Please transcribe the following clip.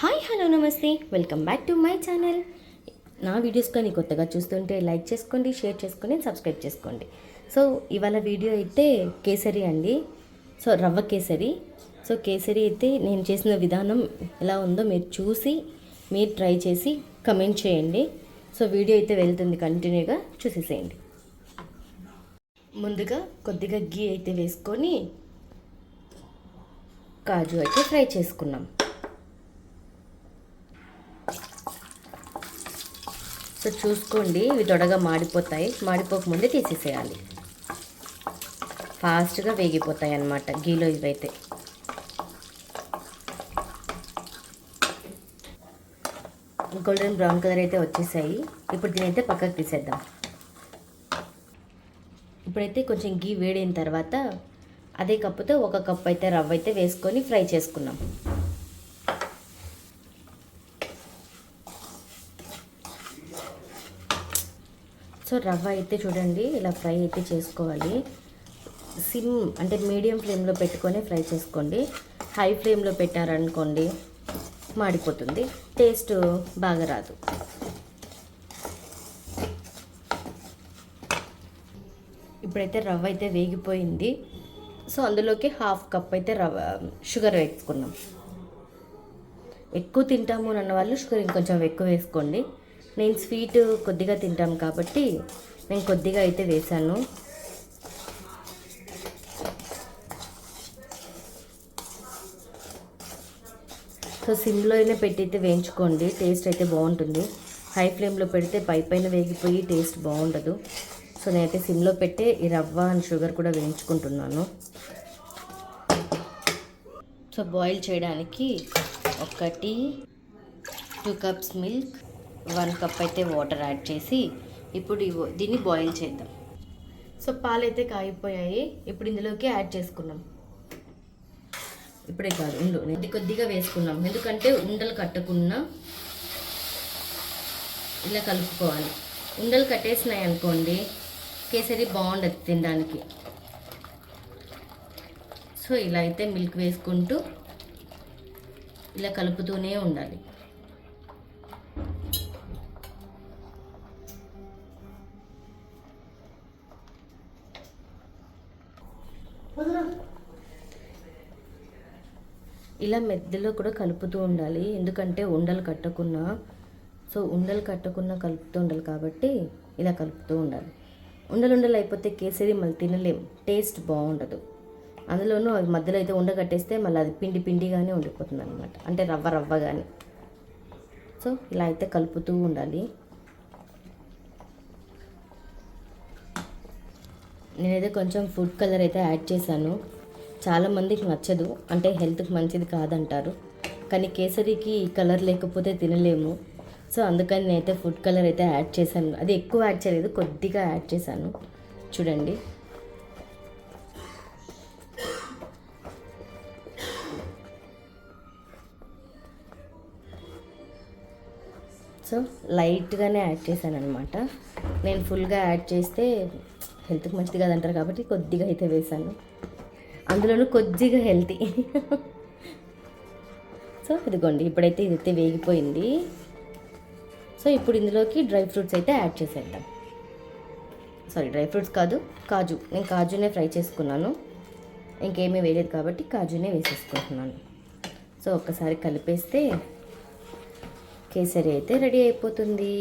Hi hello నమస్తే, welcome back to my channel. నా videos కానీ కొత్తగా చూస్తుంటే లైక్ చేసుకోండి, షేర్ చేసుకోండి, సబ్స్క్రైబ్ చేసుకోండి. సో ఇవాళ వీడియో అయితే కేసరి అండి. సో రవ్వ కేసరి. సో కేసరి అయితే నేను చేసిన విధానం ఎలా ఉందో మీరు చూసి మీరు ట్రై చేసి కమెంట్ చేయండి. సో వీడియో అయితే వెళ్తుంది, కంటిన్యూగా చూసేసేయండి. ముందుగా కొద్దిగా గీ అయితే వేసుకొని కాజు అయితే ఫ్రై చేసుకున్నాం. సో చూసుకోండి, ఇవి త్వరగా మాడిపోతాయి. మాడిపోకముందే తీసేసేయాలి. ఫాస్ట్గా వేగిపోతాయి అన్నమాట గీలో ఇవైతే. గోల్డెన్ బ్రౌన్ కలర్ అయితే వచ్చేసాయి. ఇప్పుడు దీనైతే పక్కకు తీసేద్దాం. ఇప్పుడైతే కొంచెం గీ వేడైన తర్వాత అదే కప్పుతో ఒక కప్ అయితే రవ్వ అయితే వేసుకొని ఫ్రై చేసుకున్నాం. సో రవ్వ అయితే చూడండి ఇలా ఫ్రై అయితే చేసుకోవాలి. సిమ్ అంటే మీడియం ఫ్లేమ్లో పెట్టుకొని ఫ్రై చేసుకోండి. హై ఫ్లేమ్లో పెట్టారనుకోండి మాడిపోతుంది, టేస్ట్ బాగా రాదు. ఇప్పుడైతే రవ్వ అయితే వేగిపోయింది. సో అందులోకి హాఫ్ కప్ అయితే రవ్వ షుగర్ వేసుకున్నాం. ఎక్కువ తింటాము అన్న వాళ్ళు షుగర్ ఇంకొంచెం ఎక్కువ వేసుకోండి. నేను స్వీట్ కొద్దిగా తింటాం కాబట్టి నేను కొద్దిగా అయితే వేసాను. సో సిమ్లోనే పెట్టి అయితే వేయించుకోండి, టేస్ట్ అయితే బాగుంటుంది. హై ఫ్లేమ్లో పెడితే పైన వేగిపోయి టేస్ట్ బాగుండదు. సో నేనైతే సిమ్లో పెట్టే ఈ రవ్వ అండ్ షుగర్ కూడా వేయించుకుంటున్నాను. సో బాయిల్ చేయడానికి 2 కప్స్ మిల్క్, 1 కప్ అయితే వాటర్ యాడ్ చేసి ఇప్పుడు దీన్ని బాయిల్ చేద్దాం. సో పాలు అయితే కాగిపోయాయి. ఇప్పుడు ఇందులోకి యాడ్ చేసుకున్నాం. ఇప్పుడే కాదు, కొద్దిగా వేసుకున్నాం, ఎందుకంటే ఉండలు కట్టకుండా ఇలా కలుపుకోవాలి. ఉండలు కట్టేసినాయి అనుకోండి కేసరి బాగుండదు తినడానికి. సో ఇలా అయితే మిల్క్ వేసుకుంటూ ఇలా కలుపుతూనే ఉండాలి. ఇలా మెద్దలో కూడా కలుపుతూ ఉండాలి, ఎందుకంటే ఉండలు కట్టకున్నా. సో ఉండలు కట్టకున్నా కలుపుతూ ఉండాలి కాబట్టి ఇలా కలుపుతూ ఉండాలి. ఉండలు అయిపోతే కేసరి మళ్ళీ తినలేం, టేస్ట్ బాగుండదు. అందులోనూ అది మధ్యలో అయితే ఉండ కట్టేస్తే మళ్ళీ అది పిండిగానే ఉండిపోతుంది అనమాట, అంటే రవ్వ కానీ. సో ఇలా అయితే కలుపుతూ ఉండాలి. నేనైతే కొంచెం ఫుడ్ కలర్ అయితే యాడ్ చేశాను. చాలామందికి నచ్చదు, అంటే హెల్త్కి మంచిది కాదంటారు. కానీ కేసరికి కలర్ లేకపోతే తినలేము. సో అందుకని నేనైతే ఫుడ్ కలర్ అయితే యాడ్ చేశాను. అది ఎక్కువ యాడ్ చేయలేదు, కొద్దిగా యాడ్ చేశాను. చూడండి. సో లైట్గానే యాడ్ చేశాను అనమాట. నేను ఫుల్గా యాడ్ చేస్తే హెల్త్కి మంచిది కాదంటారు కాబట్టి కొద్దిగా అయితే వేశాను. అందులోనూ కొద్దిగా హెల్తీ. సో ఇదిగోండి, ఇప్పుడైతే ఇదైతే వేగిపోయింది. సో ఇప్పుడు ఇందులోకి డ్రై ఫ్రూట్స్ అయితే యాడ్ చేసేద్దాం. సారీ, డ్రై ఫ్రూట్స్ కాదు, కాజు. నేను కాజునే ఫ్రై చేసుకున్నాను, ఇంకేమీ వేయలేదు కాబట్టి కాజునే వేసేసుకుంటున్నాను. సో ఒక్కసారి కలిపేస్తే కేసరి అయితే రెడీ అయిపోతుంది.